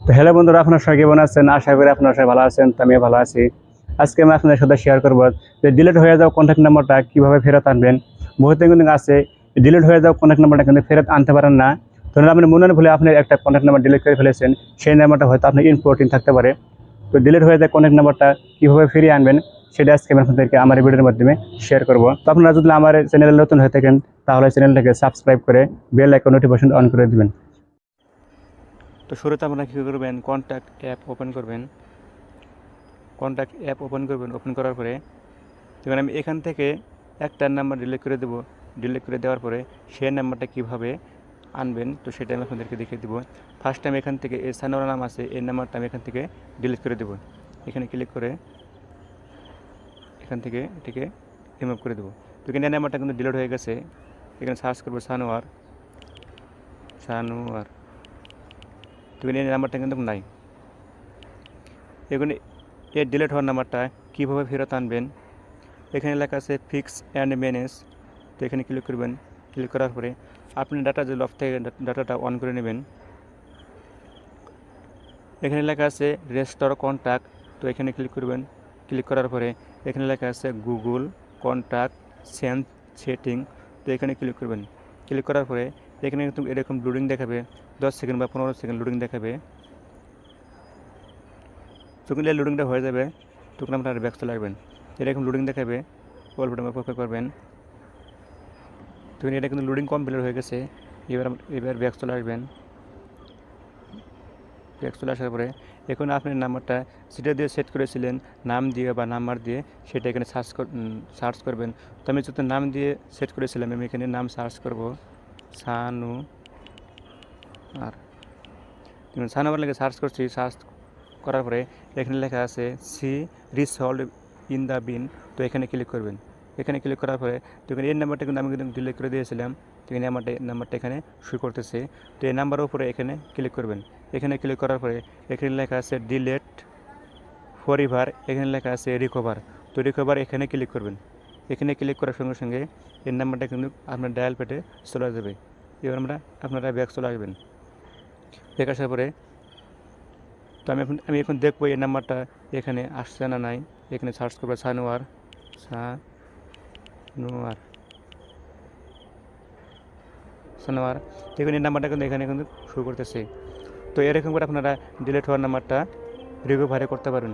তো হ্যালো বন্ধুরা, আপনার সবাই কেমন আছেন? আশা করি আপনারা সবাই ভালো আছেন। তো আমিও ভালো আছি। আজকে আমি আপনাদের সাথে শেয়ার করব যে ডিলিট হয়ে যাওয়া কন্ট্যাক্ট নাম্বারটা কিভাবে ফেরত আনবেন। বহুতে কিন্তু আছে ডিলিট হয়ে যাওয়া কন্ট্যাক্ট নাম্বারটা কিন্তু ফেরত আনতে পারেন না। ধরুন আপনি মনে ভুলে আপনি একটা কন্ট্যাক্ট নাম্বার ডিলিট করে ফেলেছেন, সেই নাম্বারটা হয়তো আপনার ইম্পর্টেন্ট থাকতে পারে। তো ডিলিট হয়ে যাওয়া কন্ট্যাক্ট নাম্বারটা কিভাবে ফিরিয়ে আনবেন সেটা আজকে আমি আপনাদেরকে আমার এই ভিডিওর মাধ্যমে শেয়ার করব। তো আপনারা যদি আমার চ্যানেলে নতুন হয়ে থাকেন তাহলে চ্যানেলটাকে সাবস্ক্রাইব করে বেল আইকন নোটিফিকেশন অন করে দিবেন। তো শুরুতে আপনারা কী করবেন, কন্ট্যাক্ট অ্যাপ ওপেন করবেন। ওপেন করার পরে দেখুন আমি এখান থেকে একটা নাম্বার ডিলিট করে দেবো। ডিলিট করে দেওয়ার পরে সেই নাম্বারটা কীভাবে আনবেন তো সেটা আমি আপনাদেরকে দেখিয়ে দেবো। ফার্স্ট টাইম এখান থেকে এই সানোয়ার নাম আছে, এই নাম্বারটা আমি এখান থেকে ডিলিট করে দেবো। এখানে ক্লিক করে এখান থেকে এটিকে রিমুভ করে দেবো। তো এখানে এই নাম্বারটা কিন্তু ডিলিট হয়ে গেছে। এখানে সার্চ করবো সানোয়ার। তো এই নাম্বারটা কিন্তু নাই। এখানে এই ডিলিট হওয়ার নাম্বারটা কীভাবে ফেরত আনবেন, এখানে লেখা আছে ফিক্স অ্যান্ড ম্যানেজ। তো এখানে ক্লিক করবেন। ক্লিক করার পরে আপনি ডাটা যে লক থেকে ডাটাটা অন করে নেবেন। এখানে লেখা আছে রেস্টোর কন্ট্যাক্ট। তো এখানে ক্লিক করবেন। ক্লিক করার পরে এখানে লেখা আছে গুগল কন্ট্যাক্ট সেটিং। তো এখানে ক্লিক করবেন। ক্লিক করার পরে এখানে কিন্তু এরকম লোডিং দেখাবে, 10 সেকেন্ড বা 15 সেকেন্ড লোডিং দেখাবে। যখন এই লোডিংটা হয়ে যাবে তখন আপনার ব্যাক চলে আসবেন। এরকম লোডিং দেখাবে, অল্পটা অপেক্ষা করবেন। তখন এটা কিন্তু লোডিং কমপ্লিট হয়ে গেছে। এবার ব্যাক চলে আসবেন। ব্যাক চলে আসার পরে এখন আপনার নাম্বারটা যেটা দিয়ে সেট করেছিলেন নাম দিয়ে বা নাম্বার দিয়ে সেটা এখানে সার্চ করবেন। তো আমি যত নাম দিয়ে সেট করেছিলাম আমি এখানে নাম সার্চ করব সানু আর সানোয়ার লেগে সার্চ করছি। সার্চ করার পরে এখানে লেখা আছে সি রিসলভ ইন দ্য বিন। তো এখানে ক্লিক করবেন। এখানে ক্লিক করার পরে দেখুন এই নাম্বারটা কিন্তু আমি কিন্তু ডিলিট করে দিয়েছিলাম। তো এই নাম্বারটা এখানে শো করতেছে। তো এই নাম্বারের উপরে এখানে ক্লিক করবেন। এখানে ক্লিক করার পরে এখানে লেখা আছে ডিলিট ফরএভার। এখানে লেখা আছে রিকভার। তো রিকভার এখানে ক্লিক করবেন। এখানে ক্লিক করার সঙ্গে সঙ্গে এই নাম্বারটা কিন্তু আপনার ডায়াল পেটে চলে যাবে। এবার আপনারা ব্যাক চলে আসবেন। ব্যাক আসার পরে তো আমি এখন দেখবো এই নাম্বারটা এখানে আসছে না নাই। এখানে সার্চ করবো সানোয়ার। দেখুন এই নাম্বারটা কিন্তু এখানে কিন্তু শো করতেছে। তো এরকম করে আপনারা ডিলিট হওয়ার নাম্বারটা রিকভারি করতে পারেন।